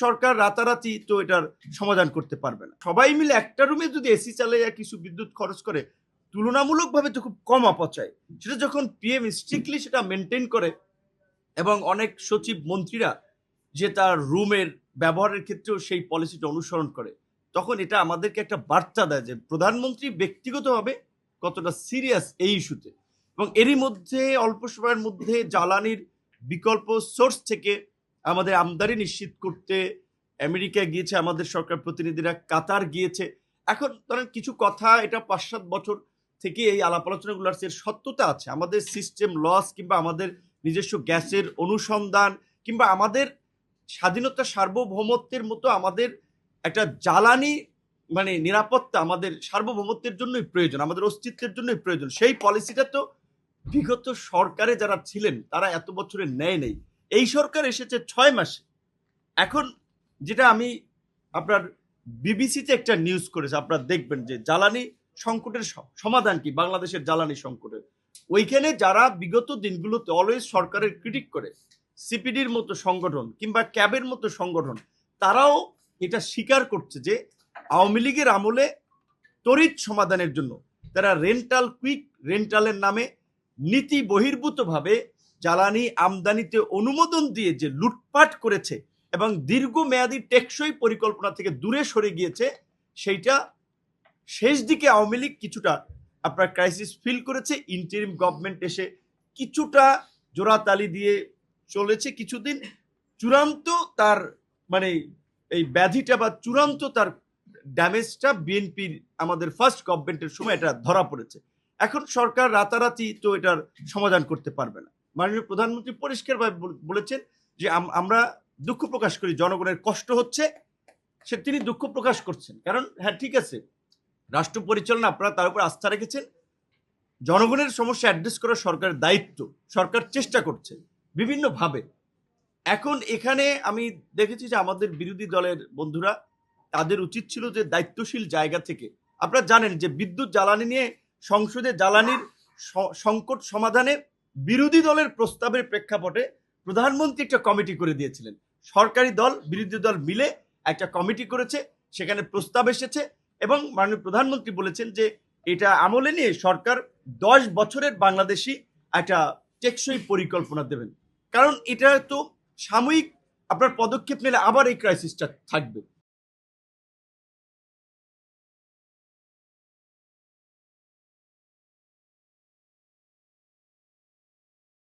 সরকার রাতারাতি তো এটার সমাধান করতে পারবে না। সবাই মিলে একটা রুমে যদি এসি চালিয়ে কিছু বিদ্যুৎ খরচ করে তুলনামূলকভাবে তো খুব কম অপচয়। সেটা যখন পিএম স্ট্রিক্টলি সেটা মেনটেন করে এবং অনেক সচিব মন্ত্রীরা যে তার রুমের ব্যবহারের ক্ষেত্রেও সেই পলিসিটা অনুসরণ করে, তখন এটা আমাদেরকে একটা বার্তা দেয় যে প্রধানমন্ত্রী ব্যক্তিগতভাবে কতটা সিরিয়াস এই ইস্যুতে। এবং এরই মধ্যে অল্প সময়ের মধ্যে জ্বালানির বিকল্প সোর্স থেকে আমাদের আমদানি নিশ্চিত করতে আমেরিকা গিয়েছে আমাদের সরকার প্রতিনিধিরা, কাতার গিয়েছে। এখন ধরেন কিছু কথা এটা 5-7 বছর থেকে এই আলাপ আলোচনাগুলোর সত্যতা আছে। আমাদের সিস্টেম লস কিংবা আমাদের নিজস্ব গ্যাসের অনুসন্ধান কিংবা আমাদের স্বাধীনতা সার্বভৌমত্বের মতো আমাদের একটা জ্বালানি নিরাপত্তা আমাদের সার্বভৌমত্বের জন্যই প্রয়োজন, আমাদের অস্তিত্বের জন্যই প্রয়োজন। সেই পলিসিটা তো বিগত সরকারে যারা ছিলেন তারা এত বছরে নেয় নেই। এই সরকার এসেছে 6 মাসে। এখন যেটা আমি আপনার বিবিসিতে একটা নিউজ করেছে, আপনারা দেখবেন যে জ্বালানি সংকটের সমাধান কি বাংলাদেশের জ্বালানি সংকটের। ওইখানে যারা বিগত দিনগুলোতে অলওয়েজ সরকারের ক্রিটিক করে, সিপিডির মতো সংগঠন কিংবা ক্যাবের মতো সংগঠন, তারাও এটা স্বীকার করছে যে আওয়ামী লীগের আমলে তড়িৎ সমাধানের জন্য তারা কুইক রেন্টালের নামে নীতি বহির্ভূতভাবে জ্বালানি আমদানিতে অনুমোদন দিয়ে যে লুটপাট করেছে এবং দীর্ঘমেয়াদী টেকসই পরিকল্পনা থেকে দূরে সরে গিয়েছে, সেইটা শেষ দিকে আওয়ামী লীগ কিছুটা আপনার ক্রাইসিস ফিল করেছে। ইন্টারিম গভর্নমেন্ট এসে কিছুটা জোড়াতালি দিয়ে চলেছে কিছুদিন। চূড়ান্ত তার এই ব্যাধিটা বা চূড়ান্ত তার ড্যামেজটা বিএনপির আমাদের ফার্স্ট গভর্নমেন্টের সময় এটা ধরা পড়েছে। এখন সরকার রাতারাতি তো এটার সমাধান করতে পারবে না। মাননীয় প্রধানমন্ত্রী পরিষ্কারভাবে বলেছেন যে আমরা দুঃখ প্রকাশ করি, জনগণের কষ্ট হচ্ছে, তিনি দুঃখ প্রকাশ করছেন। কারণ হ্যাঁ ঠিক আছে, রাষ্ট্র পরিচালনা আপনারা তার উপর আস্থা রেখেছেন, জনগণের সমস্যা অ্যাড্রেস করার সরকারের দায়িত্ব, সরকার চেষ্টা করছে বিভিন্নভাবে। এখন এখানে আমি দেখেছি যে আমাদের বিরোধী দলের বন্ধুরা, তাদের উচিত ছিল যে দায়িত্বশীল জায়গা থেকে, আপনারা জানেন যে বিদ্যুৎ জ্বালানি নিয়ে সংসদে জ্বালানির সংকট সমাধানে বিরোধী দলের প্রস্তাবের প্রেক্ষাপটে প্রধানমন্ত্রী একটা কমিটি করে দিয়েছিলেন। সরকারি দল বিরোধী দল মিলে একটা কমিটি করেছে, সেখানে প্রস্তাব এসেছে এবং মাননীয় প্রধানমন্ত্রী বলেছেন যে এটা আমলে নিয়ে সরকার 10 বছরের বাংলাদেশি একটা টেকসই পরিকল্পনা দেবেন। কারণ এটা তো সাময়িক আপনার পদক্ষেপ নিলে আবার এই ক্রাইসিসটা থাকবে।